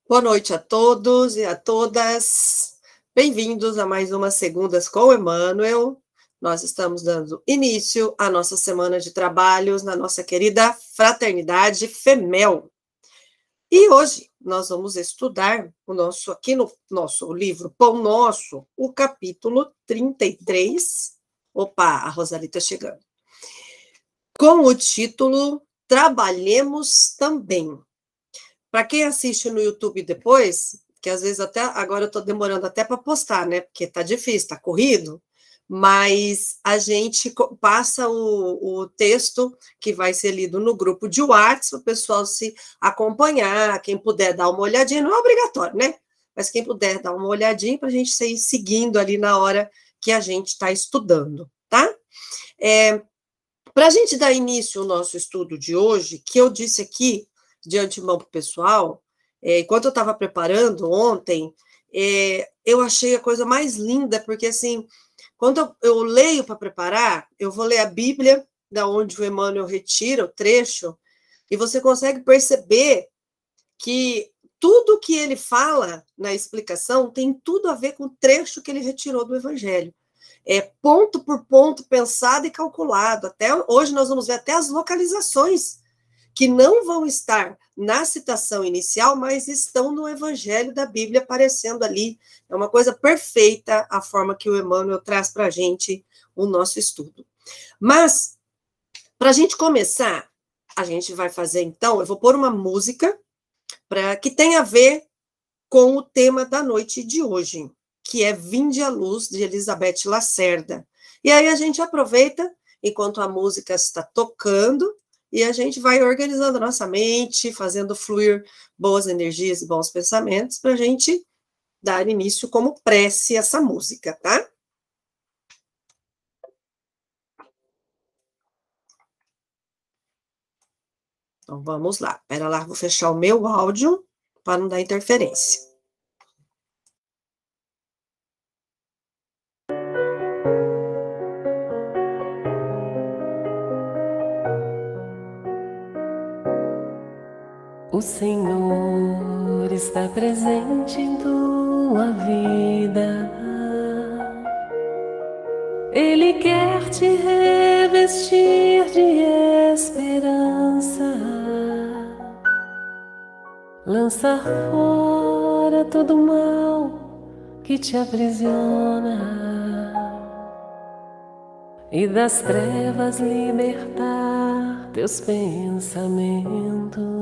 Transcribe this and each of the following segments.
Boa noite a todos e a todas. Bem-vindos a mais uma Segundas com Emmanuel. Nós estamos dando início à nossa semana de trabalhos na nossa querida Fraternidade FEMEL. E hoje nós vamos estudar aqui no nosso livro Pão Nosso, o capítulo 33. Opa, a Rosalita chegando. Com o título Trabalhemos Também. Para quem assiste no YouTube depois, que às vezes até agora eu estou demorando até para postar, né? Porque está difícil, está corrido, mas a gente passa o texto que vai ser lido no grupo de WhatsApp para o pessoal se acompanhar, quem puder dar uma olhadinha, não é obrigatório, né? Mas quem puder dar uma olhadinha para a gente ir seguindo ali na hora que a gente está estudando, tá? Para a gente dar início ao nosso estudo de hoje, que eu disse aqui de antemão para o pessoal, enquanto eu estava preparando ontem, eu achei a coisa mais linda, porque assim, quando eu leio para preparar, eu vou ler a Bíblia, da onde o Emmanuel retira o trecho, e você consegue perceber que tudo que ele fala na explicação tem tudo a ver com o trecho que ele retirou do Evangelho. Ponto por ponto, pensado e calculado. Até hoje nós vamos ver até as localizações que não vão estar na citação inicial, mas estão no Evangelho da Bíblia aparecendo ali. É uma coisa perfeita a forma que o Emmanuel traz para a gente o nosso estudo. Mas, para a gente começar, a gente vai fazer, então, eu vou pôr uma música que tem a ver com o tema da noite de hoje, que é Vinde à Luz, de Elizabeth Lacerda. E aí a gente aproveita, enquanto a música está tocando, e a gente vai organizando a nossa mente, fazendo fluir boas energias e bons pensamentos, para a gente dar início como prece a essa música, tá? Então vamos lá. Espera lá, vou fechar o meu áudio para não dar interferência. O Senhor está presente em tua vida. Ele quer te revestir de esperança, lançar fora todo mal que te aprisiona e das trevas libertar teus pensamentos.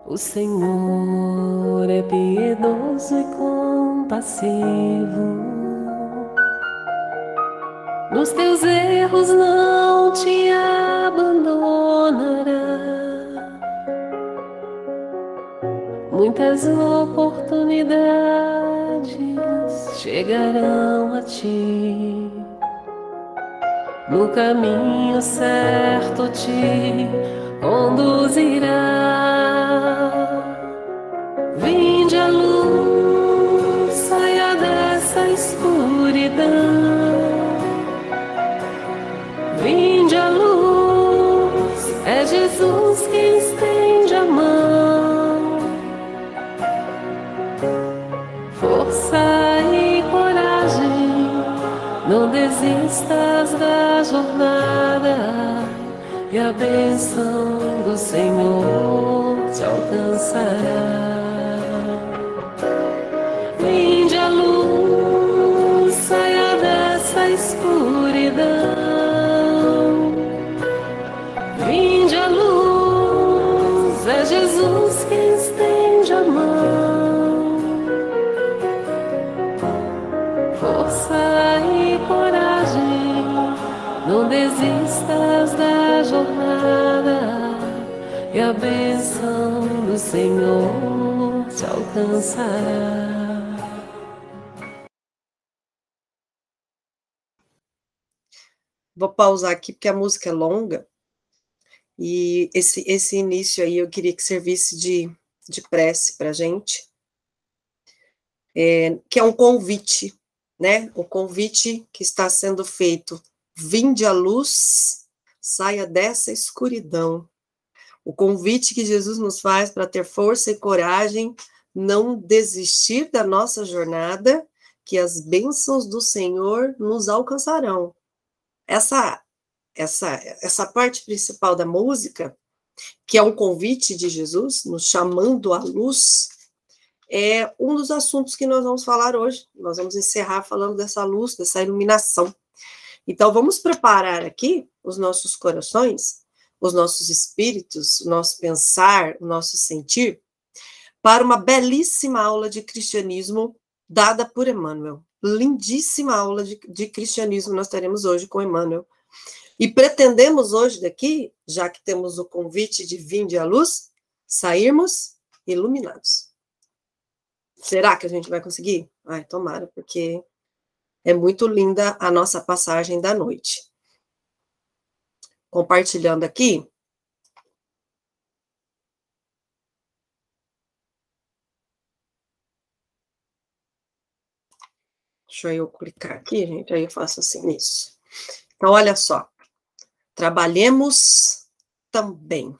O Senhor é piedoso e compassivo, nos teus erros não te abandonará. Muitas oportunidades chegarão a ti, no caminho certo te conduzirá. Vinde à luz, saia dessa escuridão. Vinde à luz, é Jesus quem estende a mão. Força e coragem, não desistas da jornada, e a bênção do Senhor te alcançará. Vinde à luz, saia dessa escuridão. Vinde à luz, é Jesus quem estende a mão. Força e coragem, não desistas da jornada, e a bênção do Senhor te alcançará. Vou pausar aqui porque a música é longa, e esse início aí eu queria que servisse de prece para a gente, que é um convite, né? O convite que está sendo feito. Vinde à luz, saia dessa escuridão. O convite que Jesus nos faz para ter força e coragem, não desistir da nossa jornada, que as bênçãos do Senhor nos alcançarão. Essa parte principal da música, que é um convite de Jesus, nos chamando à luz, é um dos assuntos que nós vamos falar hoje. Nós vamos encerrar falando dessa luz, dessa iluminação. Então, vamos preparar aqui os nossos corações, os nossos espíritos, o nosso pensar, o nosso sentir, para uma belíssima aula de cristianismo dada por Emmanuel. Lindíssima aula de cristianismo nós teremos hoje com Emmanuel. E pretendemos hoje daqui, já que temos o convite de vinde à luz, sairmos iluminados. Será que a gente vai conseguir? Ai, tomara, porque é muito linda a nossa passagem da noite. Compartilhando aqui. Deixa eu clicar aqui, gente, aí eu faço assim, isso. Então, olha só. Trabalhemos também.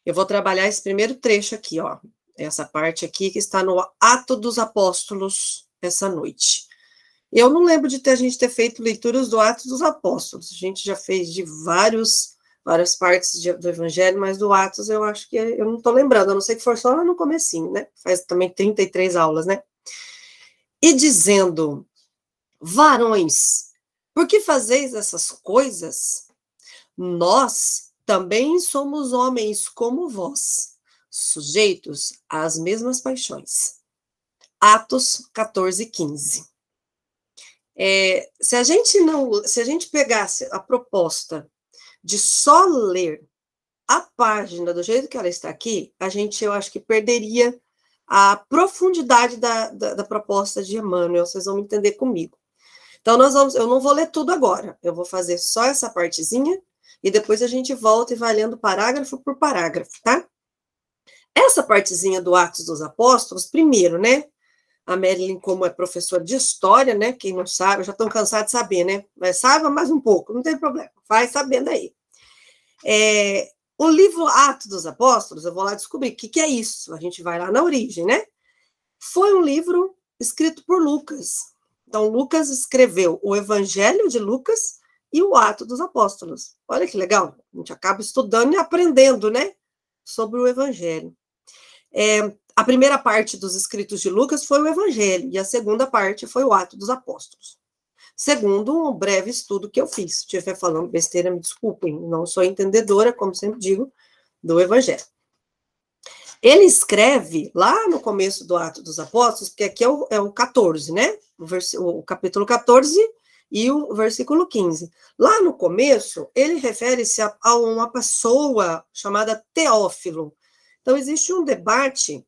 Eu vou trabalhar esse primeiro trecho aqui, ó. Essa parte aqui que está no Atos dos Apóstolos essa noite. Eu não lembro de a gente ter feito leituras do Atos dos Apóstolos. A gente já fez de várias partes do Evangelho, mas do Atos eu acho que eu não estou lembrando, a não ser que for só lá no comecinho, né? Faz também 33 aulas, né? E dizendo, varões, por que fazeis essas coisas? Nós também somos homens como vós, sujeitos às mesmas paixões. Atos 14, 15. Se a gente pegasse a proposta de só ler a página do jeito que ela está aqui, eu acho que perderia a profundidade da proposta de Emmanuel, vocês vão entender comigo. Então, eu não vou ler tudo agora, eu vou fazer só essa partezinha, e depois a gente volta e vai lendo parágrafo por parágrafo, tá? Essa partezinha do Atos dos Apóstolos, primeiro, né? A Marilyn, como é professora de história, né? Quem não sabe, já estão cansados de saber, né? Mas saiba mais um pouco, não tem problema, vai sabendo aí. O livro Atos dos Apóstolos, eu vou lá descobrir o que é isso, a gente vai lá na origem, né? Foi um livro escrito por Lucas. Então, Lucas escreveu o Evangelho de Lucas e o Atos dos Apóstolos. Olha que legal, a gente acaba estudando e aprendendo, né? Sobre o Evangelho. A primeira parte dos escritos de Lucas foi o Evangelho, e a segunda parte foi o Atos dos Apóstolos. Segundo um breve estudo que eu fiz. Se estiver falando besteira, me desculpem, não sou entendedora, como sempre digo, do Evangelho. Ele escreve lá no começo do Atos dos Apóstolos, porque aqui é o 14, né? O capítulo 14 e o versículo 15. Lá no começo, ele refere-se a uma pessoa chamada Teófilo. Então, existe um debate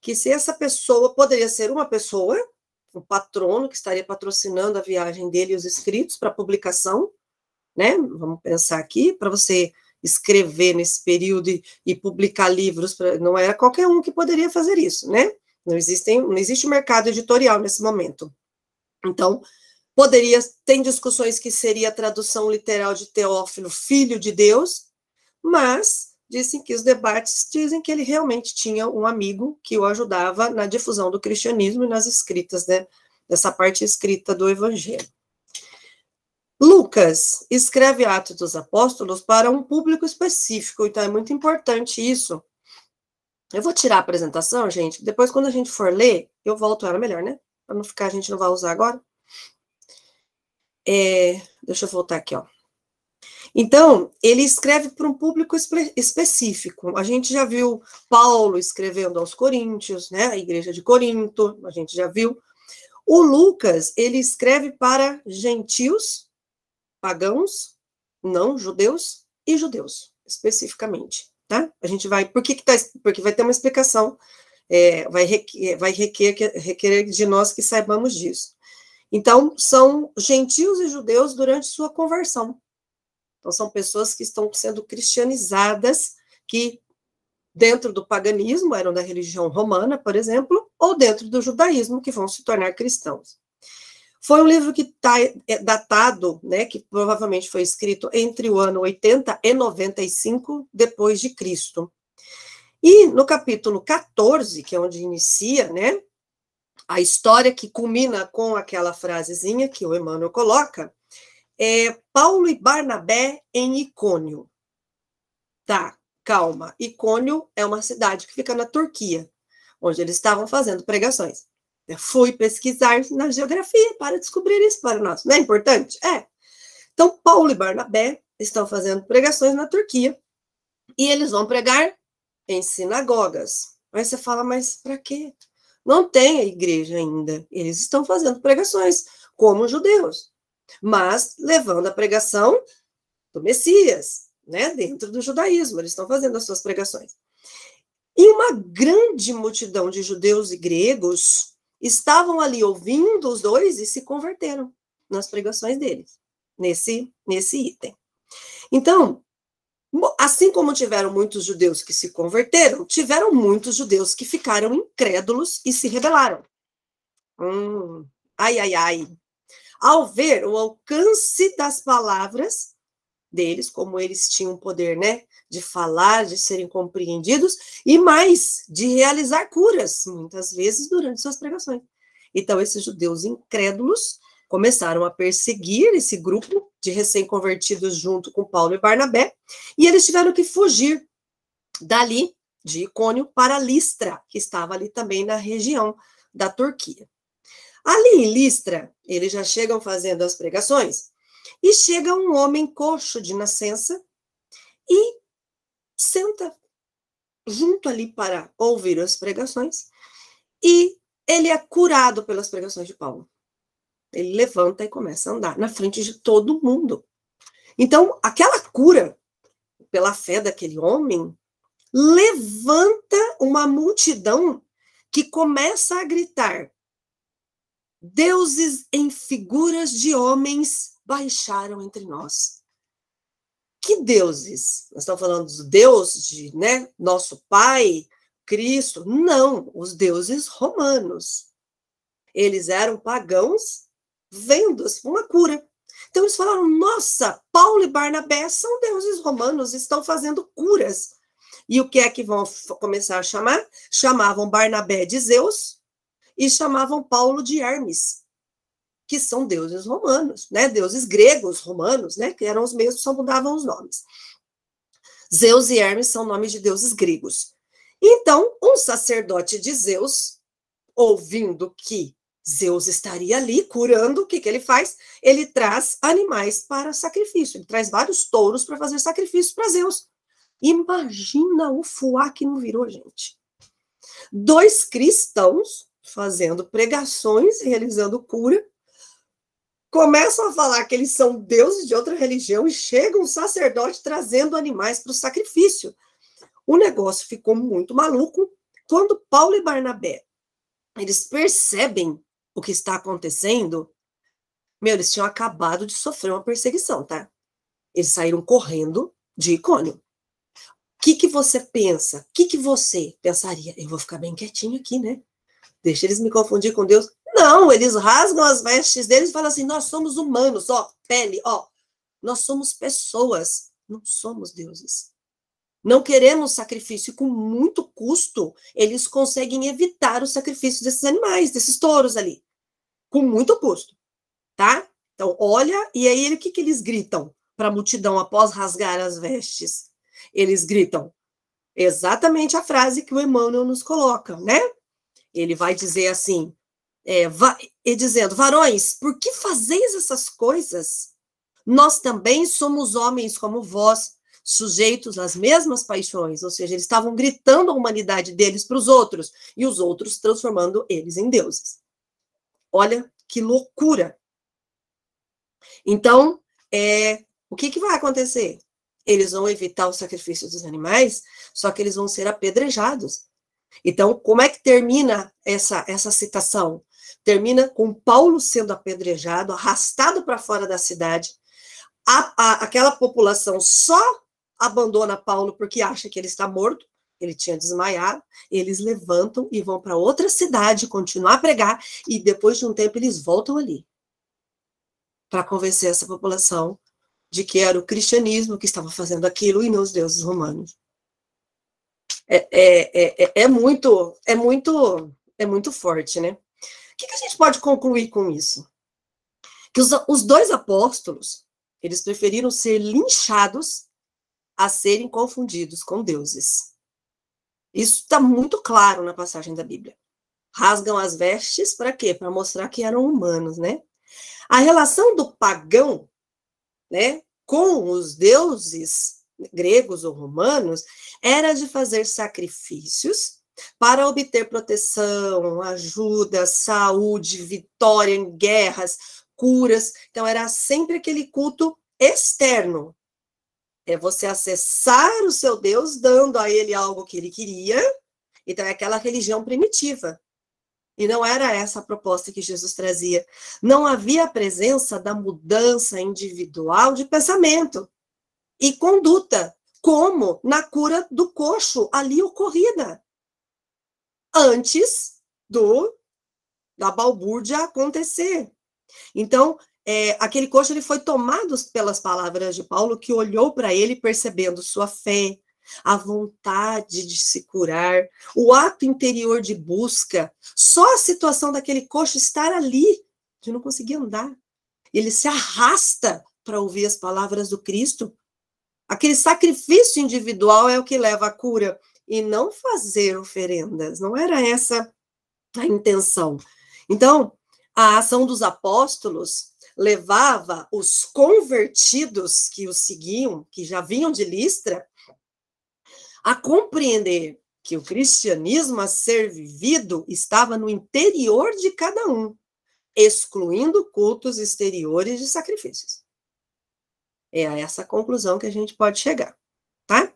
que se essa pessoa poderia ser uma pessoa, um patrono que estaria patrocinando a viagem dele e os escritos para publicação, né? Vamos pensar aqui, para você escrever nesse período e publicar livros, não era qualquer um que poderia fazer isso, né? Não existe mercado editorial nesse momento. Então, tem discussões que seria a tradução literal de Teófilo, filho de Deus, mas dizem que os debates dizem que ele realmente tinha um amigo que o ajudava na difusão do cristianismo e nas escritas, né, dessa parte escrita do Evangelho. Lucas escreve Atos dos Apóstolos para um público específico, então é muito importante isso. Eu vou tirar a apresentação, gente, depois quando a gente for ler, eu volto ela melhor, né? Para não ficar, a gente não vai usar agora. Deixa eu voltar aqui, ó. Então, ele escreve para um público específico. A gente já viu Paulo escrevendo aos Coríntios, né? A igreja de Corinto, a gente já viu. O Lucas, ele escreve para gentios, pagãos, não judeus e judeus, especificamente, tá? A gente vai, porque vai ter uma explicação, vai requerer de nós que saibamos disso. Então, são gentios e judeus durante sua conversão. Então, são pessoas que estão sendo cristianizadas, que dentro do paganismo eram da religião romana, por exemplo, ou dentro do judaísmo, que vão se tornar cristãos. Foi um livro que está datado, né, que provavelmente foi escrito entre o ano 80 e 95 depois de Cristo. E no capítulo 14, que é onde inicia, né, a história que culmina com aquela frasezinha que o Emmanuel coloca, é Paulo e Barnabé em Icônio. Tá, calma. Icônio é uma cidade que fica na Turquia, onde eles estavam fazendo pregações. Eu fui pesquisar na geografia para descobrir isso para nós. Não é importante? É. Então, Paulo e Barnabé estão fazendo pregações na Turquia e eles vão pregar em sinagogas. Aí você fala, mas para quê? Não tem a igreja ainda. Eles estão fazendo pregações como judeus, mas levando a pregação do Messias, né, dentro do judaísmo. Eles estão fazendo as suas pregações. E uma grande multidão de judeus e gregos estavam ali ouvindo os dois e se converteram nas pregações deles, nesse item. Então, assim como tiveram muitos judeus que se converteram, tiveram muitos judeus que ficaram incrédulos e se rebelaram. Ai, ai, ai. Ao ver o alcance das palavras deles, como eles tinham poder, né, de falar, de serem compreendidos, e mais, de realizar curas, muitas vezes, durante suas pregações. Então, esses judeus incrédulos começaram a perseguir esse grupo de recém-convertidos junto com Paulo e Barnabé, e eles tiveram que fugir dali, de Icônio, para Listra, que estava ali também na região da Turquia. Ali em Listra, eles já chegam fazendo as pregações, e chega um homem coxo de nascença e senta junto ali para ouvir as pregações, e ele é curado pelas pregações de Paulo. Ele levanta e começa a andar na frente de todo mundo. Então, aquela cura, pela fé daquele homem, levanta uma multidão que começa a gritar: deuses em figuras de homens baixaram entre nós. Que deuses? Nós estamos falando dos deuses de, né, nosso Pai, Cristo? Não, os deuses romanos. Eles eram pagãos vendo uma cura. Então eles falaram, nossa, Paulo e Barnabé são deuses romanos, estão fazendo curas. E o que é que vão começar a chamar? Chamavam Barnabé de Zeus e chamavam Paulo de Hermes, que são deuses romanos, né? Deuses gregos romanos, né? Que eram os mesmos, só mudavam os nomes. Zeus e Hermes são nomes de deuses gregos. Então, um sacerdote de Zeus, ouvindo que Zeus estaria ali curando, o que ele faz? Ele traz animais para sacrifício. Ele traz vários touros para fazer sacrifício para Zeus. Imagina o fuá que não virou, gente. 2 cristãos fazendo pregações, realizando cura, começam a falar que eles são deuses de outra religião e chega um sacerdote trazendo animais para o sacrifício. O negócio ficou muito maluco. Quando Paulo e Barnabé, eles percebem o que está acontecendo, eles tinham acabado de sofrer uma perseguição, tá? Eles saíram correndo de Icônio. O que você pensa? O que você pensaria? Eu vou ficar bem quietinho aqui, né? Deixa eles me confundir com Deus. Não, eles rasgam as vestes deles e falam assim, nós somos humanos, ó, pele, ó. Nós somos pessoas, não somos deuses. Não queremos sacrifício. E com muito custo, eles conseguem evitar o sacrifício desses animais, desses touros ali. Com muito custo, tá? Então, olha, e aí o que eles gritam para a multidão após rasgar as vestes? Eles gritam exatamente a frase que o Emmanuel nos coloca, né? Ele vai dizer assim, dizendo, varões, por que fazeis essas coisas? Nós também somos homens como vós, sujeitos às mesmas paixões, ou seja, eles estavam gritando a humanidade deles para os outros, e os outros transformando eles em deuses. Olha que loucura! Então, o que vai acontecer? Eles vão evitar o sacrifício dos animais, só que eles vão ser apedrejados. Então, como é que termina essa citação? Termina com Paulo sendo apedrejado, arrastado para fora da cidade. Aquela população só abandona Paulo porque acha que ele está morto, ele tinha desmaiado. Eles levantam e vão para outra cidade, continuar a pregar, e depois de um tempo eles voltam ali. para convencer essa população de que era o cristianismo que estava fazendo aquilo e não os deuses romanos. É muito forte, né? O que a gente pode concluir com isso? Que os dois apóstolos, eles preferiram ser linchados a serem confundidos com deuses. Isso está muito claro na passagem da Bíblia. Rasgam as vestes para quê? Para mostrar que eram humanos, né? A relação do pagão, né, com os deuses gregos ou romanos era de fazer sacrifícios para obter proteção, ajuda, saúde, vitória em guerras, curas. Então, era sempre aquele culto externo. É você acessar o seu Deus, dando a ele algo que ele queria. Então, é aquela religião primitiva. E não era essa a proposta que Jesus trazia. Não havia a presença da mudança individual de pensamento e conduta, como na cura do coxo ali ocorrida, antes da balbúrdia acontecer. Então, aquele coxo ele foi tomado pelas palavras de Paulo, que olhou para ele percebendo sua fé, a vontade de se curar, o ato interior de busca, só a situação daquele coxo estar ali, de não conseguir andar. Ele se arrasta para ouvir as palavras do Cristo. Aquele sacrifício individual é o que leva à cura, e não fazer oferendas, não era essa a intenção. Então, a ação dos apóstolos levava os convertidos que os seguiam, que já vinham de Listra, a compreender que o cristianismo a ser vivido estava no interior de cada um, excluindo cultos exteriores de sacrifícios. É a essa conclusão que a gente pode chegar, tá?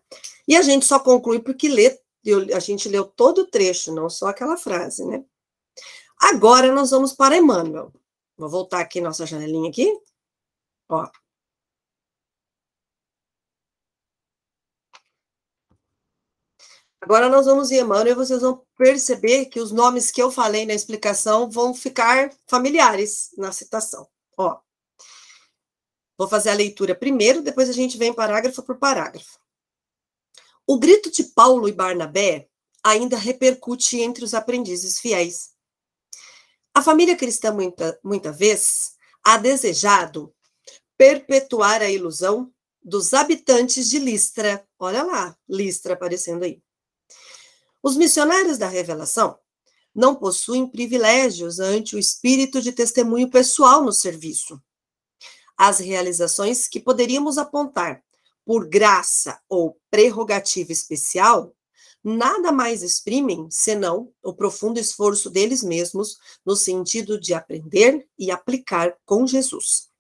E a gente só conclui porque a gente leu todo o trecho, não só aquela frase, né? Agora nós vamos para Emmanuel. Vou voltar aqui nossa janelinha aqui. Ó. Agora nós vamos em Emmanuel e vocês vão perceber que os nomes que eu falei na explicação vão ficar familiares na citação. Ó. Vou fazer a leitura primeiro, depois a gente vem parágrafo por parágrafo. O grito de Paulo e Barnabé ainda repercute entre os aprendizes fiéis. A família cristã, muita vez, ha desejado perpetuar a ilusão dos habitantes de Listra. Olha lá, Listra aparecendo aí. Os missionários da revelação não possuem privilégios ante o espírito de testemunho pessoal no serviço. As realizações que poderíamos apontar por graça ou prerrogativa especial nada mais exprimem senão o profundo esforço deles mesmos no sentido de aprender e aplicar com Jesus.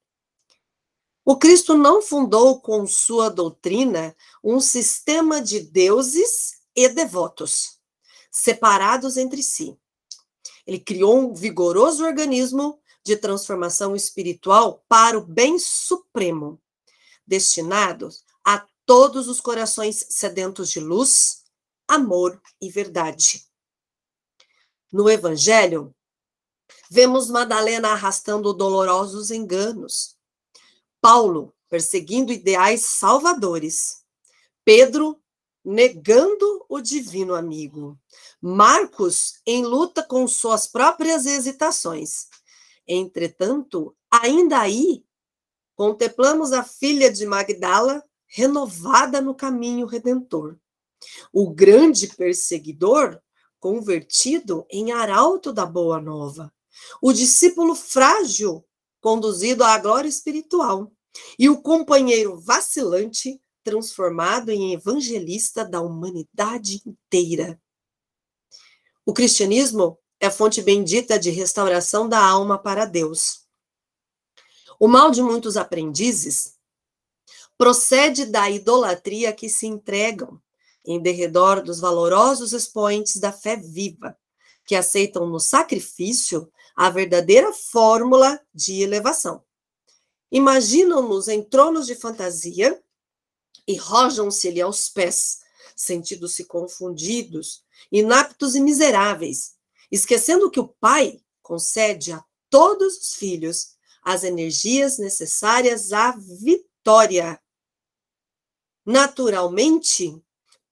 O Cristo não fundou com sua doutrina um sistema de deuses e devotos, separados entre si. Ele criou um vigoroso organismo de transformação espiritual para o bem supremo, destinado a todos os corações sedentos de luz, amor e verdade. No Evangelho, vemos Madalena arrastando dolorosos enganos, Paulo perseguindo ideais salvadores, Pedro negando o divino amigo, Marcos em luta com suas próprias hesitações. Entretanto, ainda aí, contemplamos a filha de Magdala renovada no caminho redentor. O grande perseguidor convertido em arauto da boa nova. O discípulo frágil conduzido à glória espiritual. E o companheiro vacilante transformado em evangelista da humanidade inteira. O cristianismo é a fonte bendita de restauração da alma para Deus. O mal de muitos aprendizes procede da idolatria que se entregam em derredor dos valorosos expoentes da fé viva, que aceitam no sacrifício a verdadeira fórmula de elevação. Imaginam-nos em tronos de fantasia e rojam-se-lhe aos pés, sentindo-se confundidos, inaptos e miseráveis, esquecendo que o Pai concede a todos os filhos as energias necessárias à vitória. Naturalmente,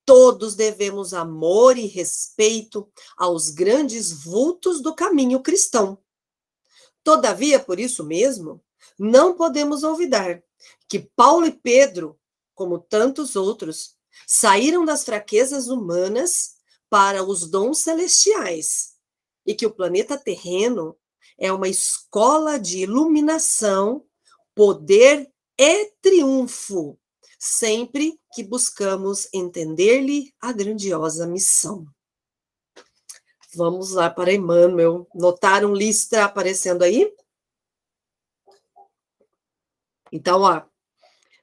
todos devemos amor e respeito aos grandes vultos do caminho cristão. Todavia, por isso mesmo, não podemos olvidar que Paulo e Pedro, como tantos outros, saíram das fraquezas humanas para os dons celestiais, e que o planeta terreno é uma escola de iluminação, poder e triunfo, sempre que buscamos entender-lhe a grandiosa missão. Vamos lá para Emmanuel. Notaram lista aparecendo aí? Então, ó,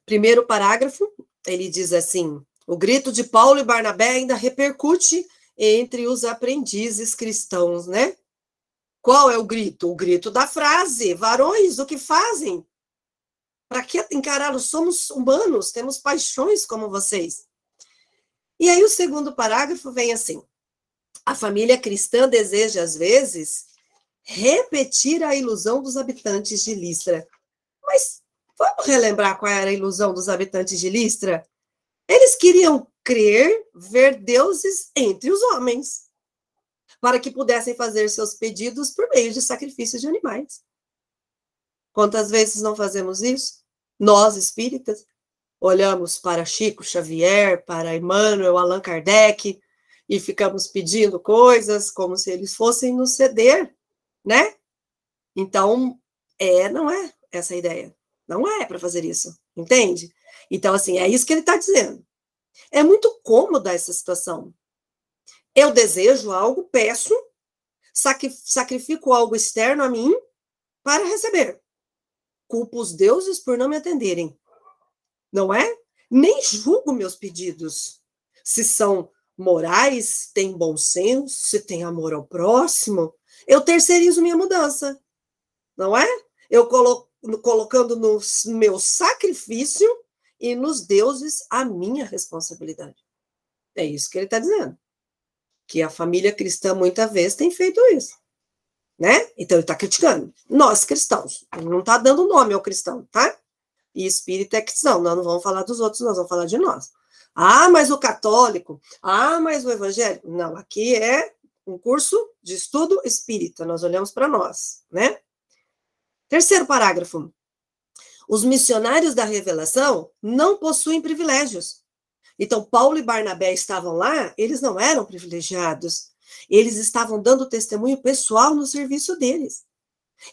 primeiro parágrafo, ele diz assim: o grito de Paulo e Barnabé ainda repercute entre os aprendizes cristãos, né? Qual é o grito? O grito da frase: varões, o que fazem? Para que encará-los? Somos humanos, temos paixões como vocês. E aí o segundo parágrafo vem assim: a família cristã deseja, às vezes, repetir a ilusão dos habitantes de Listra. Mas vamos relembrar qual era a ilusão dos habitantes de Listra? Eles queriam crer, ver deuses entre os homens, para que pudessem fazer seus pedidos por meio de sacrifícios de animais. Quantas vezes não fazemos isso? Nós, espíritas, olhamos para Chico Xavier, para Emmanuel, Allan Kardec, e ficamos pedindo coisas como se eles fossem nos ceder, né? Então, não é essa a ideia. Não é para fazer isso, entende? Então, assim, é isso que ele está dizendo. É muito cômoda essa situação. Eu desejo algo, peço, sacrifico algo externo a mim para receber. Culpo os deuses por não me atenderem. Não é? Nem julgo meus pedidos. Se são morais, têm bom senso, se tem amor ao próximo, eu terceirizo minha mudança. Não é? Eu colocando no meu sacrifício e nos deuses a minha responsabilidade. É isso que ele está dizendo. Que a família cristã, muitas vezes, tem feito isso. Né? Então, ele está criticando. Nós, cristãos. Ele não está dando nome ao cristão, tá? E espírita é cristão. Nós não vamos falar dos outros, nós vamos falar de nós. Ah, mas o católico. Ah, mas o evangélico. Não, aqui é um curso de estudo espírita. Nós olhamos para nós, né? Terceiro parágrafo. Os missionários da revelação não possuem privilégios. Então, Paulo e Barnabé estavam lá, eles não eram privilegiados. Eles estavam dando testemunho pessoal no serviço deles.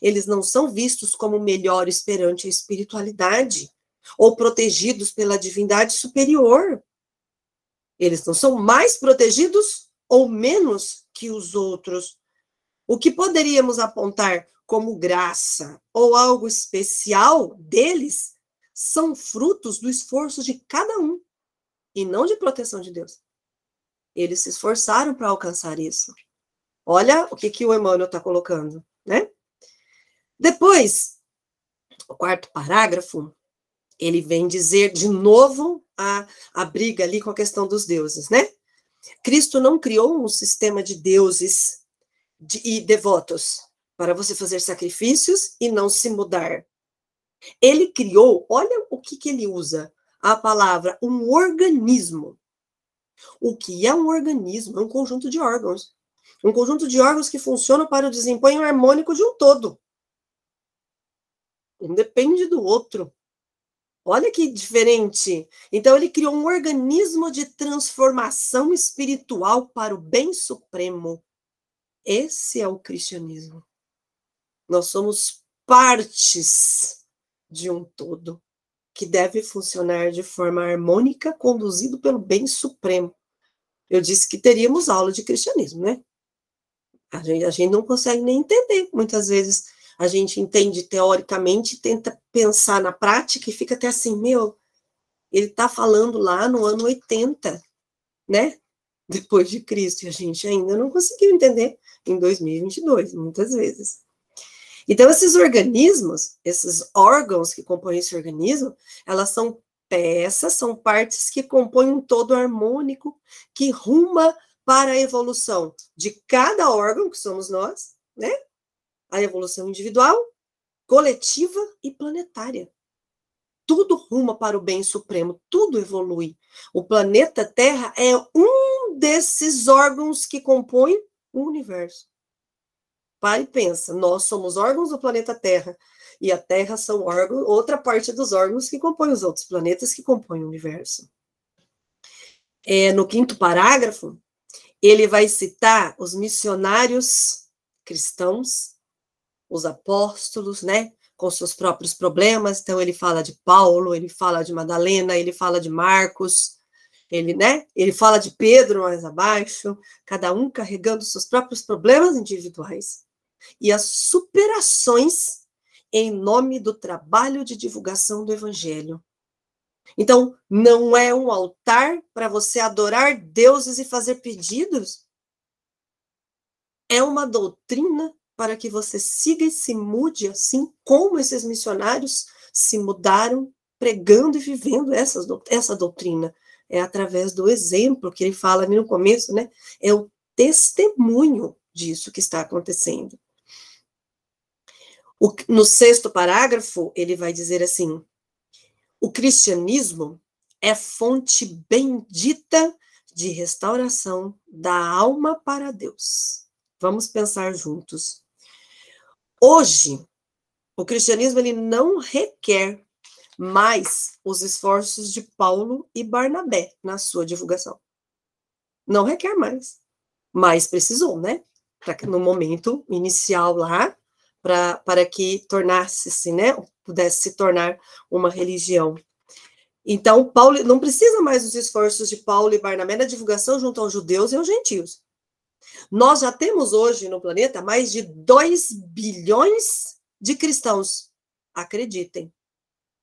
Eles não são vistos como melhores perante a espiritualidade ou protegidos pela divindade superior. Eles não são mais protegidos ou menos que os outros. O que poderíamos apontar como graça ou algo especial deles são frutos do esforço de cada um e não de proteção de Deus. Eles se esforçaram para alcançar isso. Olha o que o Emmanuel está colocando, né? Depois, o quarto parágrafo, ele vem dizer de novo a briga ali com a questão dos deuses, né? Cristo não criou um sistema de deuses e devotos para você fazer sacrifícios e não se mudar. Ele criou, olha o que ele usa, a palavra, um organismo. O que é um organismo? É um conjunto de órgãos. Um conjunto de órgãos que funcionam para o desempenho harmônico de um todo. Um depende do outro. Olha que diferente. Então, ele criou um organismo de transformação espiritual para o bem supremo. Esse é o cristianismo. Nós somos partes de um todo que deve funcionar de forma harmônica, conduzido pelo bem supremo. Eu disse que teríamos aula de cristianismo, né? A gente não consegue nem entender. Muitas vezes a gente entende teoricamente, tenta pensar na prática e fica até assim, ele está falando lá no ano 80, né? Depois de Cristo, e a gente ainda não conseguiu entender em 2022, muitas vezes. Então, esses organismos, esses órgãos que compõem esse organismo, elas são peças, são partes que compõem um todo harmônico, que ruma para a evolução de cada órgão, que somos nós, né? A evolução individual, coletiva e planetária. Tudo ruma para o bem supremo, tudo evolui. O planeta Terra é um desses órgãos que compõem o universo. Para e pensa, nós somos órgãos do planeta Terra, e a Terra são órgãos, outra parte dos órgãos que compõem os outros planetas que compõem o universo. No 5º parágrafo, ele vai citar os missionários cristãos, os apóstolos, né, com seus próprios problemas. Então, ele fala de Paulo, ele fala de Madalena, ele fala de Marcos, ele fala de Pedro mais abaixo, cada um carregando seus próprios problemas individuais e as superações em nome do trabalho de divulgação do Evangelho. Então, não é um altar para você adorar deuses e fazer pedidos. É uma doutrina para que você siga e se mude, assim como esses missionários se mudaram, pregando e vivendo essa doutrina. É através do exemplo que ele fala ali no começo, né? É o testemunho disso que está acontecendo. No 6º parágrafo, ele vai dizer assim: o cristianismo é fonte bendita de restauração da alma para Deus. Vamos pensar juntos. Hoje, o cristianismo ele não requer mais os esforços de Paulo e Barnabé na sua divulgação. Não requer mais. Mas precisou, né? No momento inicial lá, para que tornasse-se, né? Pudesse se tornar uma religião. Então, Paulo não precisa mais dos esforços de Paulo e Barnabé na divulgação junto aos judeus e aos gentios. Nós já temos hoje no planeta mais de 2 bilhões de cristãos. Acreditem,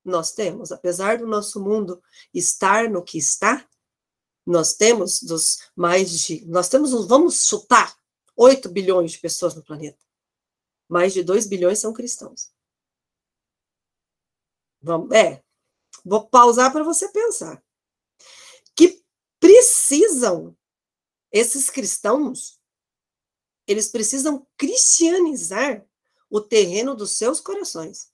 nós temos, apesar do nosso mundo estar no que está, nós temos vamos chutar, 8 bilhões de pessoas no planeta. Mais de 2 bilhões são cristãos. Vou pausar para você pensar. Que precisam, esses cristãos, eles precisam cristianizar o terreno dos seus corações.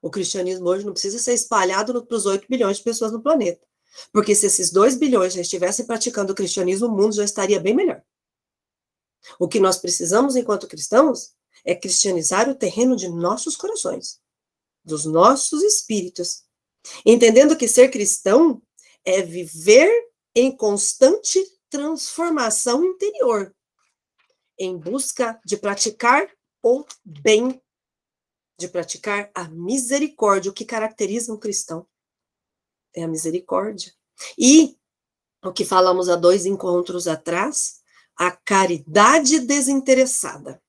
O cristianismo hoje não precisa ser espalhado para os 8 bilhões de pessoas no planeta. Porque se esses 2 bilhões já estivessem praticando o cristianismo, o mundo já estaria bem melhor. O que nós precisamos, enquanto cristãos, é cristianizar o terreno de nossos corações, dos nossos espíritos, entendendo que ser cristão é viver em constante transformação interior, em busca de praticar o bem, de praticar a misericórdia. O que caracteriza um cristão é a misericórdia. E o que falamos há 2 encontros atrás, a caridade desinteressada.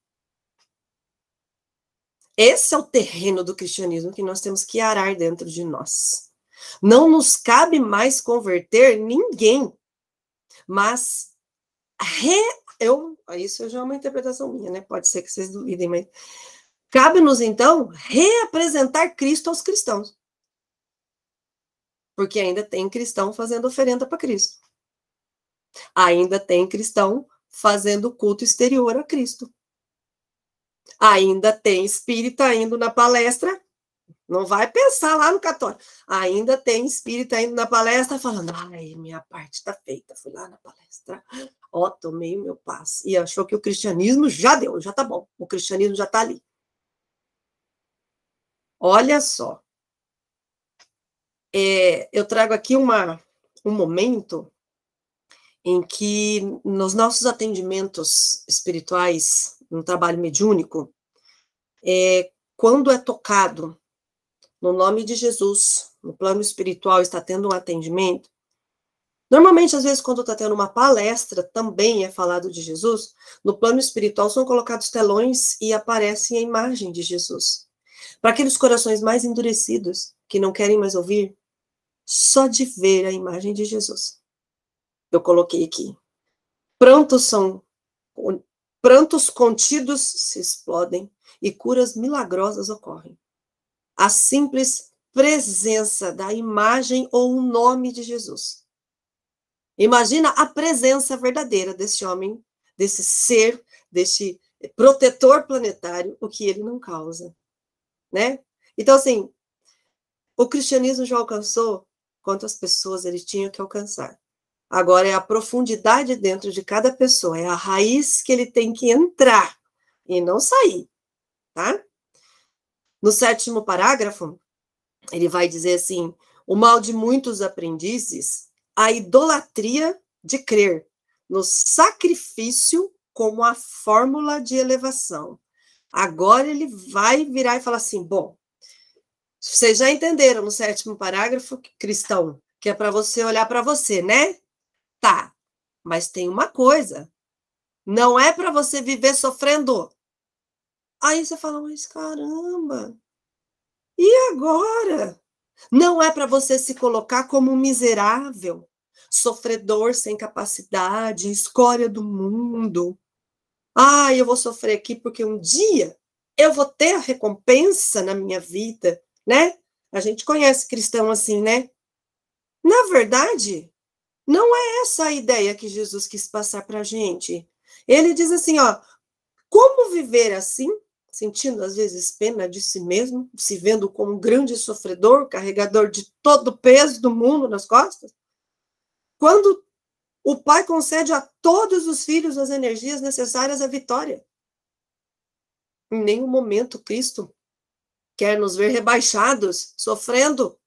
Esse é o terreno do cristianismo que nós temos que arar dentro de nós. Não nos cabe mais converter ninguém, mas isso já é uma interpretação minha, né? Pode ser que vocês duvidem, mas cabe-nos, então, reapresentar Cristo aos cristãos. Porque ainda tem cristão fazendo oferenda para Cristo. Ainda tem cristão fazendo culto exterior a Cristo. Ainda tem espírita indo na palestra, não vai pensar lá no católico. Ainda tem espírita indo na palestra falando, ai, minha parte está feita, fui lá na palestra, tomei o meu passe. E achou que o cristianismo já deu, já tá bom, o cristianismo já tá ali. Olha só. Eu trago aqui um momento em que nos nossos atendimentos espirituais, no trabalho mediúnico, quando é tocado no nome de Jesus, no plano espiritual, está tendo um atendimento, normalmente, às vezes, quando está tendo uma palestra, também é falado de Jesus, no plano espiritual são colocados telões e aparece a imagem de Jesus. Para aqueles corações mais endurecidos, que não querem mais ouvir, só de ver a imagem de Jesus. Eu coloquei aqui. Prantos contidos se explodem e curas milagrosas ocorrem. A simples presença da imagem ou o nome de Jesus. Imagina a presença verdadeira desse homem, desse ser, desse protetor planetário, o que ele não causa, né? Então, assim, o cristianismo já alcançou quantas pessoas ele tinha que alcançar. Agora é a profundidade dentro de cada pessoa, é a raiz que ele tem que entrar e não sair, tá? No 7º parágrafo, ele vai dizer assim: o mal de muitos aprendizes, a idolatria de crer no sacrifício como a fórmula de elevação. Agora ele vai virar e falar assim: bom, vocês já entenderam no 7º parágrafo, cristão, que é para você olhar para você, né? Tá, mas tem uma coisa, não é para você viver sofrendo. Aí você fala, mas caramba, e agora? Não é para você se colocar como um miserável, sofredor sem capacidade, escória do mundo. Ah, eu vou sofrer aqui porque um dia eu vou ter a recompensa na minha vida, né? A gente conhece cristão assim, né? Na verdade, não é essa a ideia que Jesus quis passar para a gente. Ele diz assim, ó, como viver assim, sentindo às vezes pena de si mesmo, se vendo como um grande sofredor, carregador de todo o peso do mundo nas costas, quando o Pai concede a todos os filhos as energias necessárias à vitória. Em nenhum momento Cristo quer nos ver rebaixados, sofrendo,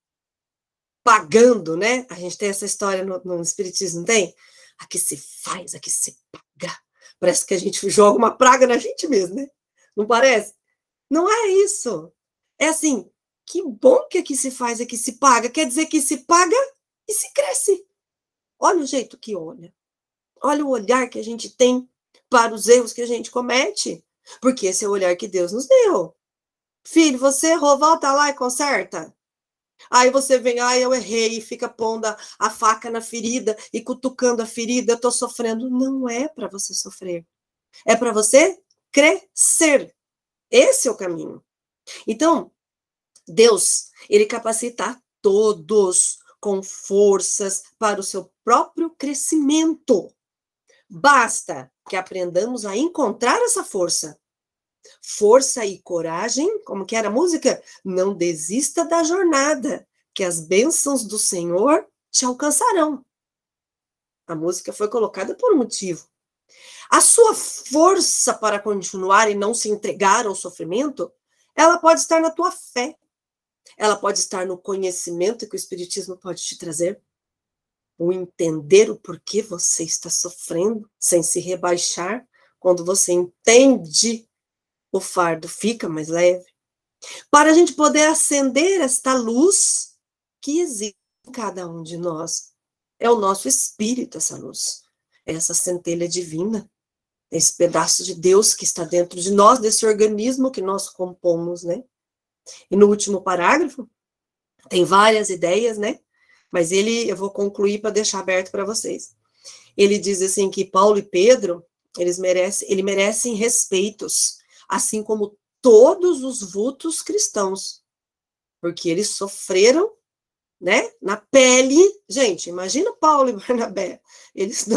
pagando, né? A gente tem essa história no Espiritismo, não tem? Aqui se faz, aqui se paga. Parece que a gente joga uma praga na gente mesmo, né? Não parece? Não é isso. É assim, que bom que aqui se faz, aqui se paga. Quer dizer que se paga e se cresce. Olha o jeito que olha. Olha o olhar que a gente tem para os erros que a gente comete. Porque esse é o olhar que Deus nos deu. Filho, você errou, volta lá e conserta. Aí você vem, eu errei, e fica pondo a faca na ferida e cutucando a ferida, eu estou sofrendo. Não é para você sofrer. É para você crescer. Esse é o caminho. Então, Deus, ele capacita a todos com forças para o seu próprio crescimento. Basta que aprendamos a encontrar essa força. Força e coragem, como que era a música? Não desista da jornada, que as bênçãos do Senhor te alcançarão. A música foi colocada por um motivo. A sua força para continuar e não se entregar ao sofrimento, ela pode estar na tua fé. Ela pode estar no conhecimento que o Espiritismo pode te trazer. O entender o porquê você está sofrendo, sem se rebaixar. Quando você entende, o fardo fica mais leve. Para a gente poder acender esta luz que existe em cada um de nós. É o nosso espírito, essa luz. É essa centelha divina. Esse pedaço de Deus que está dentro de nós, desse organismo que nós compomos, né? E no último parágrafo, tem várias ideias, né? Mas eu vou concluir para deixar aberto para vocês. Ele diz assim que Paulo e Pedro, eles merecem respeitos, assim como todos os vultos cristãos, porque eles sofreram, né, na pele. Gente, imagina Paulo e Barnabé, eles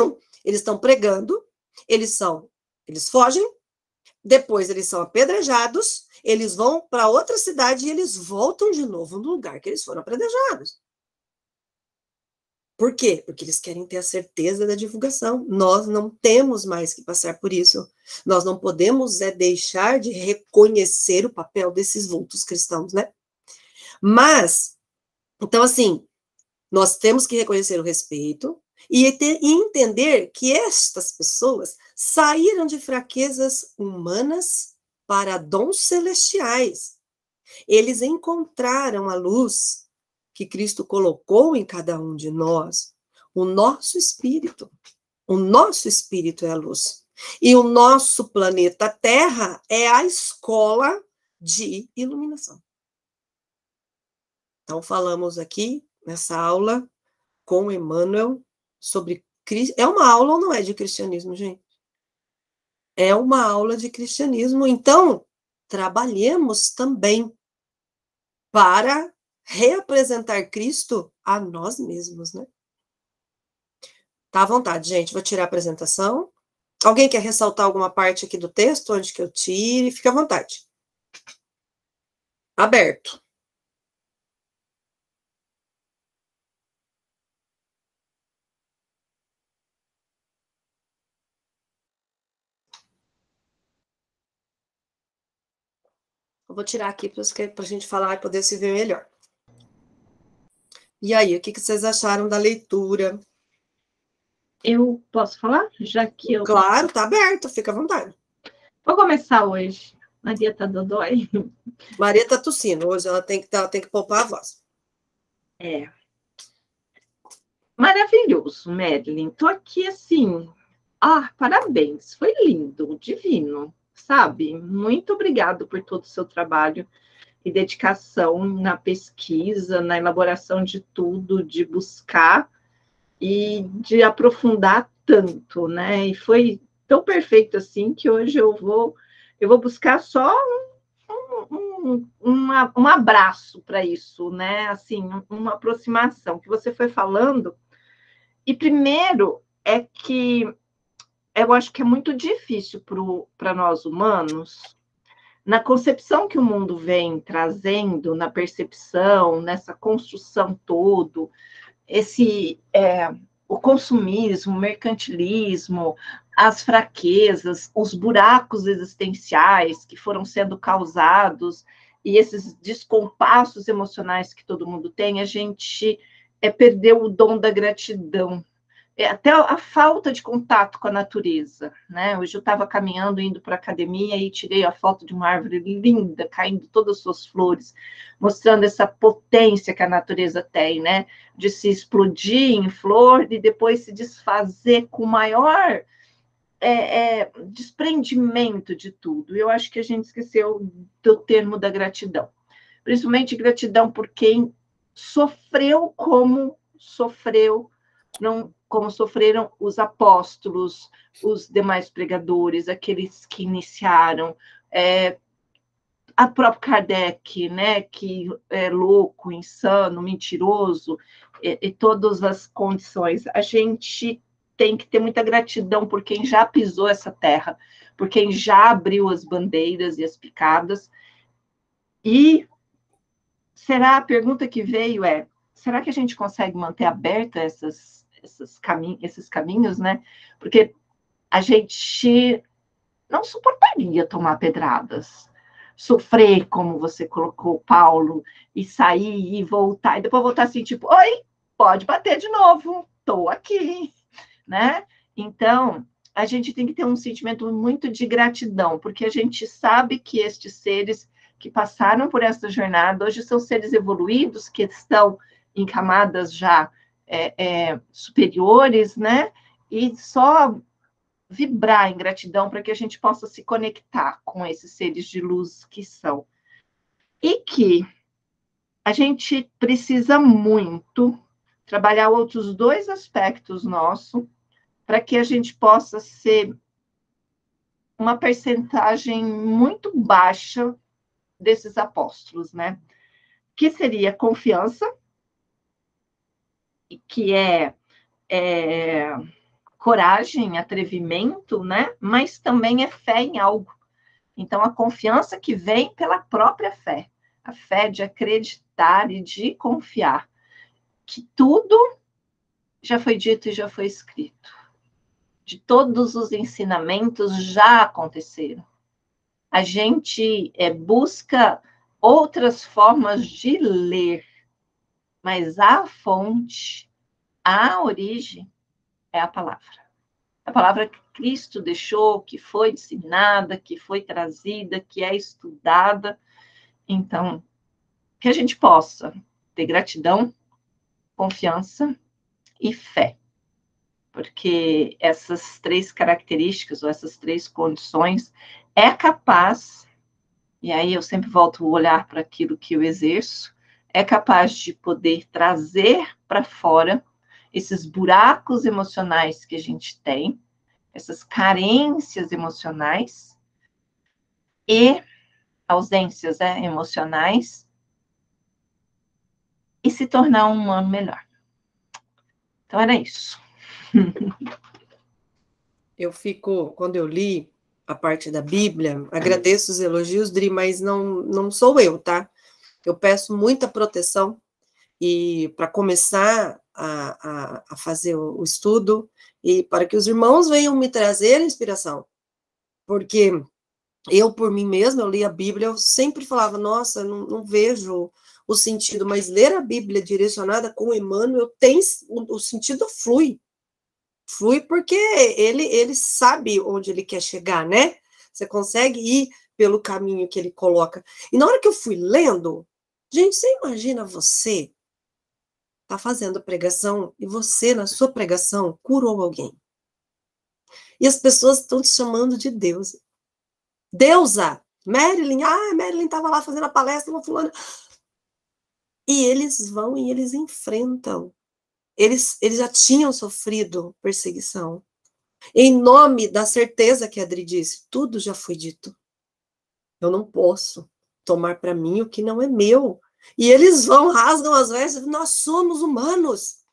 estão pregando, eles fogem, depois eles são apedrejados, eles vão para outra cidade e eles voltam de novo no lugar que eles foram apedrejados. Por quê? Porque eles querem ter a certeza da divulgação. Nós não temos mais que passar por isso. Nós não podemos deixar de reconhecer o papel desses vultos cristãos, né? Mas, então assim, nós temos que reconhecer o respeito e entender que estas pessoas saíram de fraquezas humanas para dons celestiais. Eles encontraram a luz que Cristo colocou em cada um de nós, o nosso espírito. O nosso espírito é a luz. E o nosso planeta Terra é a escola de iluminação. Então, falamos aqui, nessa aula, com Emmanuel, sobre... É uma aula ou não é de cristianismo, gente? É uma aula de cristianismo. Então, trabalhemos também para reapresentar Cristo a nós mesmos, né? Tá à vontade, gente. Vou tirar a apresentação. Alguém quer ressaltar alguma parte aqui do texto, onde que eu tire? Fica à vontade. Aberto. Eu vou tirar aqui para a gente falar e poder se ver melhor. E aí, o que vocês acharam da leitura? Eu posso falar? Já que eu... Claro, tá aberto, fica à vontade. Vou começar hoje. Maria tá dodói. Maria tá tossindo, hoje ela tem que poupar a voz. É. Maravilhoso, Marilyn. Tô aqui assim. Parabéns. Foi lindo, divino, sabe? Muito obrigado por todo o seu trabalho e dedicação na pesquisa, na elaboração de tudo, de buscar e de aprofundar tanto, né? E foi tão perfeito assim que hoje eu vou buscar só um abraço para isso, né? Assim, uma aproximação que você foi falando. E primeiro é que eu acho que é muito difícil para nós humanos, na concepção que o mundo vem trazendo, na percepção, nessa construção todo, o consumismo, o mercantilismo, as fraquezas, os buracos existenciais que foram sendo causados e esses descompassos emocionais que todo mundo tem, a gente perdeu o dom da gratidão. Até a falta de contato com a natureza, né? Hoje eu estava caminhando, indo para a academia e tirei a foto de uma árvore linda, caindo todas as suas flores, mostrando essa potência que a natureza tem, né? De se explodir em flor e depois se desfazer com maior desprendimento de tudo. Eu acho que a gente esqueceu do termo da gratidão. Principalmente gratidão por quem sofreu como sofreu, não como sofreram os apóstolos, os demais pregadores, aqueles que iniciaram, a própria Kardec, né, que é louco, insano, mentiroso, e todas as condições. A gente tem que ter muita gratidão por quem já pisou essa terra, por quem já abriu as bandeiras e as picadas. E a pergunta que veio é, será que a gente consegue manter aberta esses caminhos, né? Porque a gente não suportaria tomar pedradas, sofrer, como você colocou, Paulo, e sair e voltar, e depois voltar assim, tipo, oi, pode bater de novo, estou aqui, né? Então, a gente tem que ter um sentimento muito de gratidão, porque a gente sabe que estes seres que passaram por essa jornada, hoje são seres evoluídos, que estão em camadas já superiores, né? E só vibrar em gratidão para que a gente possa se conectar com esses seres de luz que são. E que a gente precisa muito trabalhar outros dois aspectos nossos para que a gente possa ser uma percentagem muito baixa desses apóstolos, né? Que seria confiança, que é coragem, atrevimento, né? Mas também é fé em algo. Então, a confiança que vem pela própria fé, a fé de acreditar e de confiar que tudo já foi dito e já foi escrito. De todos os ensinamentos já aconteceram. A gente busca outras formas de ler, mas a fonte, a origem é a palavra. A palavra que Cristo deixou, que foi disseminada, que foi trazida, que é estudada. Então, que a gente possa ter gratidão, confiança e fé. Porque essas três características, ou essas três condições, é capaz, e aí eu sempre volto a olhar para aquilo que eu exerço, é capaz de poder trazer para fora esses buracos emocionais que a gente tem, essas carências emocionais e ausências emocionais e se tornar um humano melhor. Então, era isso. Quando eu li a parte da Bíblia, agradeço os elogios, Dri, mas não sou eu, tá? Eu peço muita proteção e para começar a fazer o estudo e para que os irmãos venham me trazer inspiração, porque Eu, por mim mesma, eu li a Bíblia, eu sempre falava, nossa, não vejo o sentido, mas ler a Bíblia direcionada com Emmanuel tem, o sentido flui. Flui porque ele sabe onde ele quer chegar, né? Você consegue ir pelo caminho que ele coloca. E na hora que eu fui lendo, gente, você imagina você tá fazendo pregação e você, na sua pregação, curou alguém. E as pessoas estão te chamando de Deus. Deusa! Marilyn, Marilyn estava lá fazendo a palestra, uma fulana. E eles vão e eles enfrentam. Eles já tinham sofrido perseguição. Em nome da certeza que a Adri disse, tudo já foi dito. Eu não posso tomar para mim o que não é meu. E eles vão, rasgam as vestes, nós somos humanos.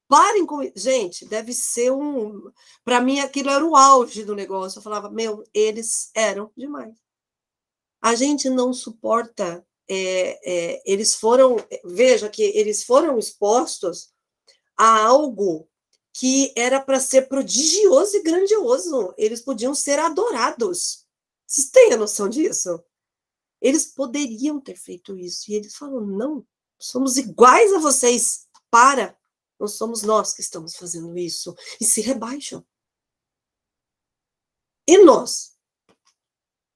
Parem com isso. Gente, deve ser um... Para mim, aquilo era o auge do negócio. Eu falava, meu, eles eram demais. A gente não suporta... eles foram... Veja que eles foram expostos a algo que era para ser prodigioso e grandioso. Eles podiam ser adorados. Vocês têm a noção disso? Eles poderiam ter feito isso. E eles falam, não, somos iguais a vocês. Não somos nós que estamos fazendo isso. E se rebaixam. E nós?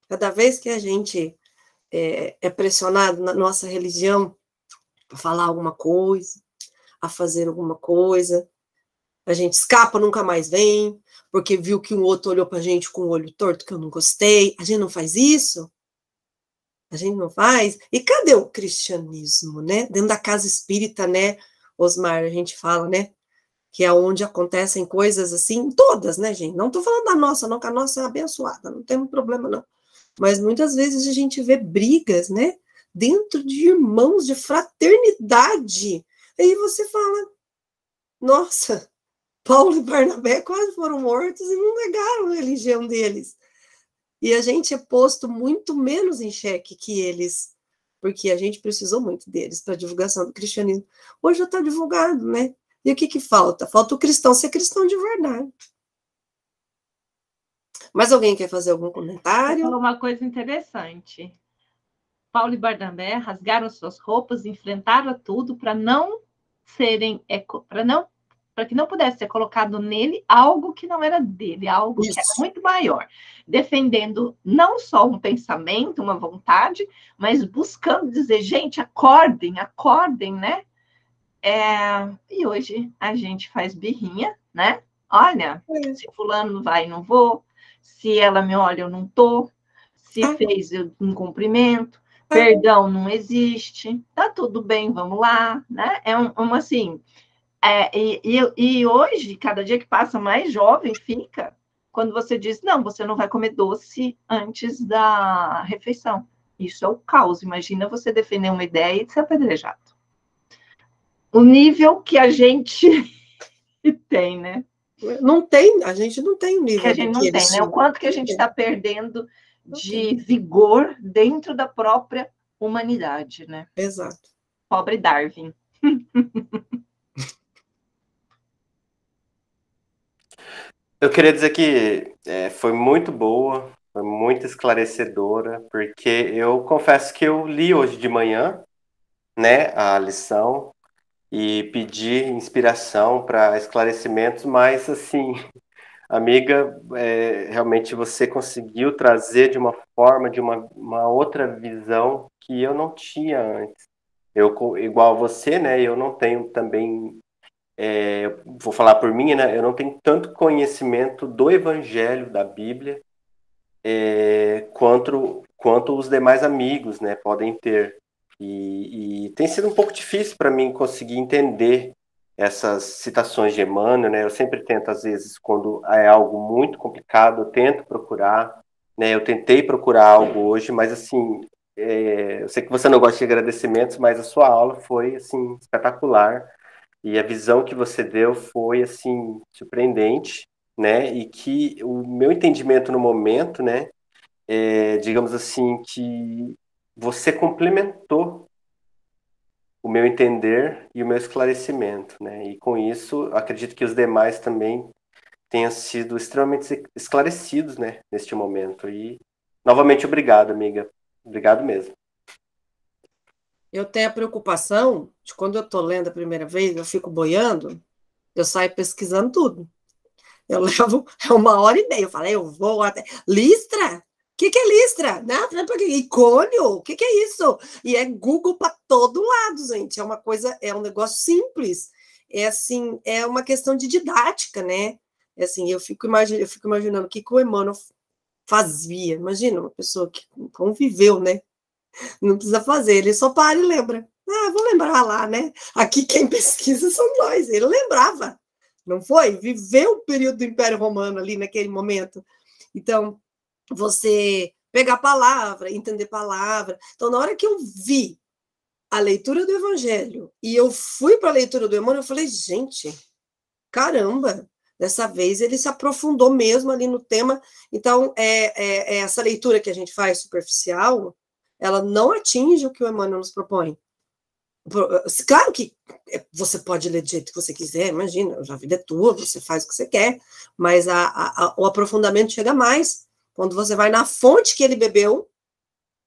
Cada vez que a gente é pressionado na nossa religião a falar alguma coisa, a fazer alguma coisa, a gente escapa, nunca mais vem, porque viu que um outro olhou para a gente com o olho torto, que eu não gostei. A gente não faz isso? A gente não faz? E cadê o cristianismo, né? Dentro da casa espírita, né, Osmar, a gente fala, né, que é onde acontecem coisas assim, todas, né, gente? Não estou falando da nossa, não, que a nossa é abençoada, não tem problema, não. Mas muitas vezes a gente vê brigas, né, dentro de irmãos, de fraternidade. Aí você fala, nossa, Paulo e Barnabé quase foram mortos e não negaram a religião deles. E a gente é posto muito menos em xeque que eles, porque a gente precisou muito deles para a divulgação do cristianismo. Hoje já está divulgado, né? E o que falta? Falta o cristão ser cristão de verdade. Mas alguém quer fazer algum comentário? Você falou uma coisa interessante. Paulo e Barnabé rasgaram suas roupas, enfrentaram tudo para não serem, para que não pudesse ser colocado nele algo que não era dele, algo que era muito maior, defendendo não só um pensamento, uma vontade, mas buscando dizer, gente, acordem, né? E hoje a gente faz birrinha, né? Olha, se fulano vai, não vou. Se ela me olha, eu não tô. Se fez, eu não cumprimento. Perdão não existe. Tá tudo bem, vamos lá, né? Assim... e hoje, cada dia que passa, mais jovem fica quando você diz, não, você não vai comer doce antes da refeição. Isso é o caos. Imagina você defender uma ideia e ser apedrejado. O nível que a gente tem, né? Não tem, a gente não tem o nível que a gente não tem, né? O quanto que a gente está perdendo de vigor dentro da própria humanidade, né? Exato. Pobre Darwin. Eu queria dizer que foi muito boa, foi muito esclarecedora, porque eu confesso que eu li hoje de manhã, né, a lição e pedi inspiração para esclarecimentos, mas assim, amiga, realmente você conseguiu trazer de uma forma, de uma outra visão que eu não tinha antes. Eu, igual a você, né, eu não tenho também eu vou falar por mim, né? Eu não tenho tanto conhecimento do Evangelho, da Bíblia, quanto os demais amigos, né, podem ter. E tem sido um pouco difícil para mim conseguir entender essas citações de Emmanuel, né? Eu sempre tento, às vezes, quando é algo muito complicado, eu tento procurar, né? Eu tentei procurar algo hoje, mas assim, eu sei que você não gosta de agradecimentos, mas a sua aula foi assim espetacular. E a visão que você deu foi, assim, surpreendente, né? E que o meu entendimento no momento, né? Digamos assim, que você complementou o meu entender e o meu esclarecimento, né? E com isso, acredito que os demais também tenham sido extremamente esclarecidos, né? Neste momento. E Novamente, obrigado, amiga. Obrigado mesmo. Eu tenho a preocupação de quando eu estou lendo a primeira vez, eu fico boiando, eu saio pesquisando tudo. Eu levo 1h30. Eu falei, eu vou até. Listra? O que é listra? Não, icônio? O que é isso? E é Google para todo lado, gente. É uma coisa, é um negócio simples. É assim, é uma questão de didática, né? É assim, eu fico imaginando o que o Emmanuel fazia. Imagina uma pessoa que conviveu, né? Não precisa fazer, ele só para e lembra. Ah, vou lembrar lá, né? Aqui quem pesquisa são nós. Ele lembrava, não foi? Viveu o período do Império Romano ali naquele momento. Então, você pegar a palavra, entender a palavra. Então, na hora que eu vi a leitura do Evangelho e eu fui para a leitura do Emmanuel, eu falei, gente, caramba, dessa vez ele se aprofundou mesmo ali no tema. Então, essa leitura que a gente faz superficial, ela não atinge o que o Emmanuel nos propõe. Claro que você pode ler do jeito que você quiser, imagina, a vida é tua, você faz o que você quer, mas o aprofundamento chega mais quando você vai na fonte que ele bebeu,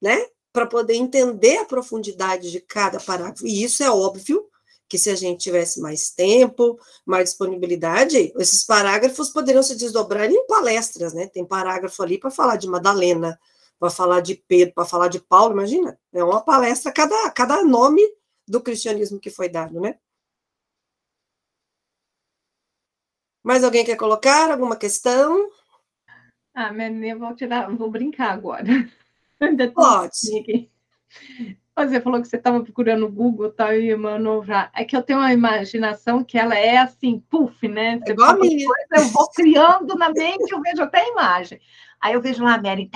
né, para poder entender a profundidade de cada parágrafo. E isso é óbvio que se a gente tivesse mais tempo, mais disponibilidade, esses parágrafos poderiam se desdobrar em palestras, né? Tem parágrafo ali para falar de Madalena, para falar de Pedro, para falar de Paulo, imagina, é uma palestra cada nome do cristianismo que foi dado, né? Mais alguém quer colocar alguma questão? Menina, vou brincar agora. Pode. Você falou que você estava procurando no Google, tá? E Emmanuel já. É que eu tenho uma imaginação que ela é assim, puff, né? Você Igual a fala minha. coisa, eu vou criando na mente, eu vejo até a imagem. Aí eu vejo lá a Mary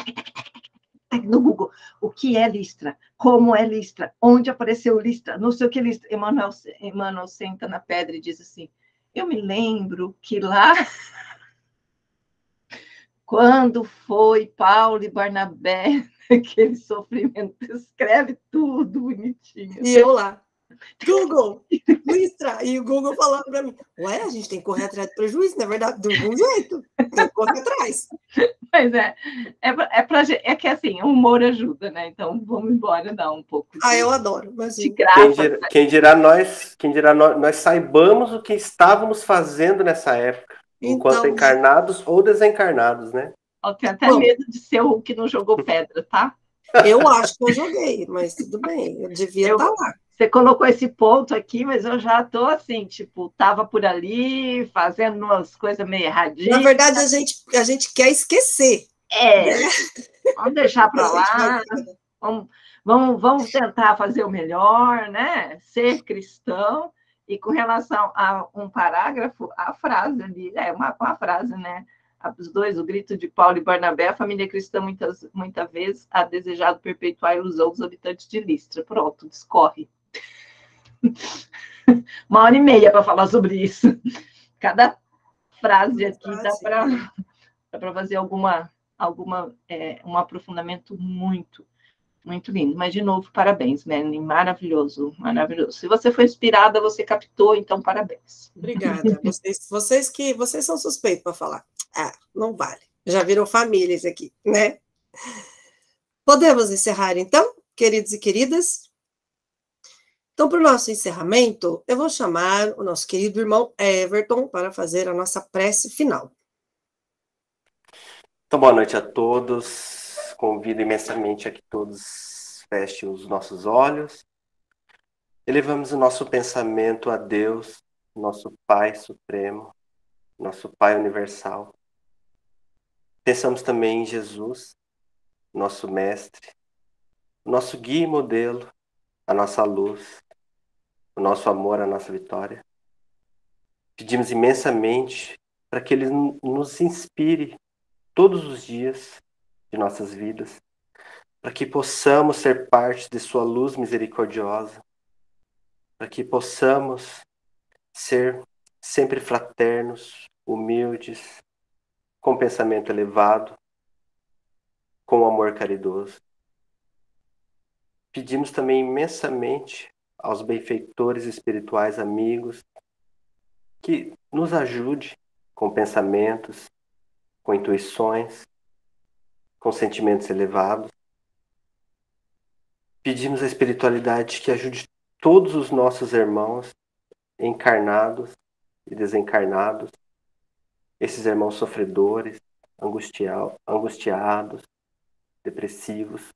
no Google, o que é Listra? Como é Listra? Onde apareceu Listra? Não sei o que é Listra. Emmanuel senta na pedra e diz assim, eu me lembro que lá, quando foi Paulo e Barnabé, aquele sofrimento, escreve tudo bonitinho. E eu lá, Google, Listra, e o Google falando para mim, ué, a gente tem que correr atrás do prejuízo, na verdade, de algum jeito, tem que correr atrás. Mas é que assim, o humor ajuda, né? Então vamos embora dar um pouco eu adoro, mas de graça. Quem dirá nós saibamos o que estávamos fazendo nessa época, enquanto então, encarnados ou desencarnados, né? Eu tenho até medo de ser o que não jogou pedra, tá? Eu acho que eu joguei, mas tudo bem, eu devia estar lá. Você colocou esse ponto aqui, mas eu já estou assim, tipo, estava por ali, fazendo umas coisas meio erradinhas. Na verdade, a gente quer esquecer. Né? Vamos deixar para lá, vamos tentar fazer o melhor, né? Ser cristão. E com relação a um parágrafo, a frase ali, uma frase, né? Os dois, o grito de Paulo e Barnabé, a família cristã muitas vezes ha desejado perpetuar a ilusão dos habitantes de Listra. Pronto, discorre. 1h30 para falar sobre isso. Cada frase aqui dá para fazer um aprofundamento muito, muito lindo. Mas, de novo, parabéns, Melanie. Maravilhoso, maravilhoso. Se você foi inspirada, você captou, então parabéns. Obrigada. Vocês são suspeitos para falar. Não vale. Já viram família isso aqui, né? Podemos encerrar, então, queridos e queridas? Então, para o nosso encerramento, eu vou chamar o nosso querido irmão Everton para fazer a nossa prece final. Então, boa noite a todos. Convido imensamente a que todos fechem os nossos olhos. Elevamos o nosso pensamento a Deus, nosso Pai Supremo, nosso Pai Universal. Pensamos também em Jesus, nosso Mestre, nosso guia e modelo, a nossa luz, o nosso amor, a nossa vitória. Pedimos imensamente para que Ele nos inspire todos os dias de nossas vidas, para que possamos ser parte de sua luz misericordiosa, para que possamos ser sempre fraternos, humildes, com pensamento elevado, com amor caridoso. Pedimos também imensamente aos benfeitores espirituais amigos que nos ajude com pensamentos, com intuições, com sentimentos elevados. Pedimos a espiritualidade que ajude todos os nossos irmãos encarnados e desencarnados, esses irmãos sofredores, angustiados, depressivos,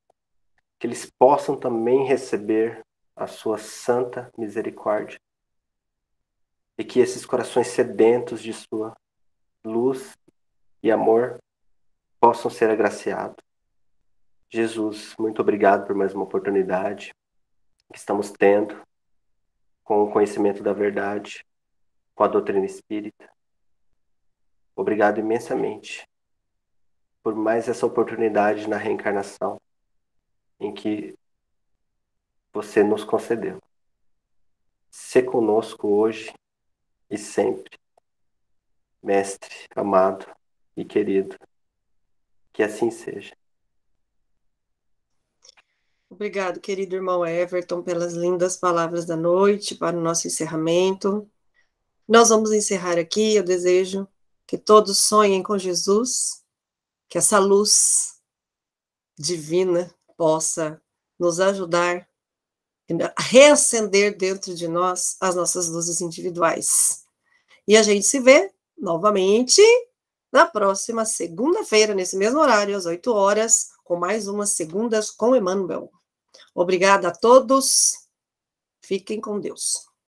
que eles possam também receber a sua santa misericórdia e que esses corações sedentos de sua luz e amor possam ser agraciados. Jesus, muito obrigado por mais uma oportunidade que estamos tendo com o conhecimento da verdade, com a doutrina espírita. Obrigado imensamente por mais essa oportunidade na reencarnação em que você nos concedeu. Se conosco hoje e sempre, Mestre amado e querido, que assim seja. Obrigado, querido irmão Everton, pelas lindas palavras da noite para o nosso encerramento. Nós vamos encerrar aqui. Eu desejo que todos sonhem com Jesus, que essa luz divina possa nos ajudar a reacender dentro de nós as nossas luzes individuais. E a gente se vê novamente na próxima segunda-feira, nesse mesmo horário, às 8 horas, com mais umas Segundas com Emmanuel. Obrigada a todos. Fiquem com Deus.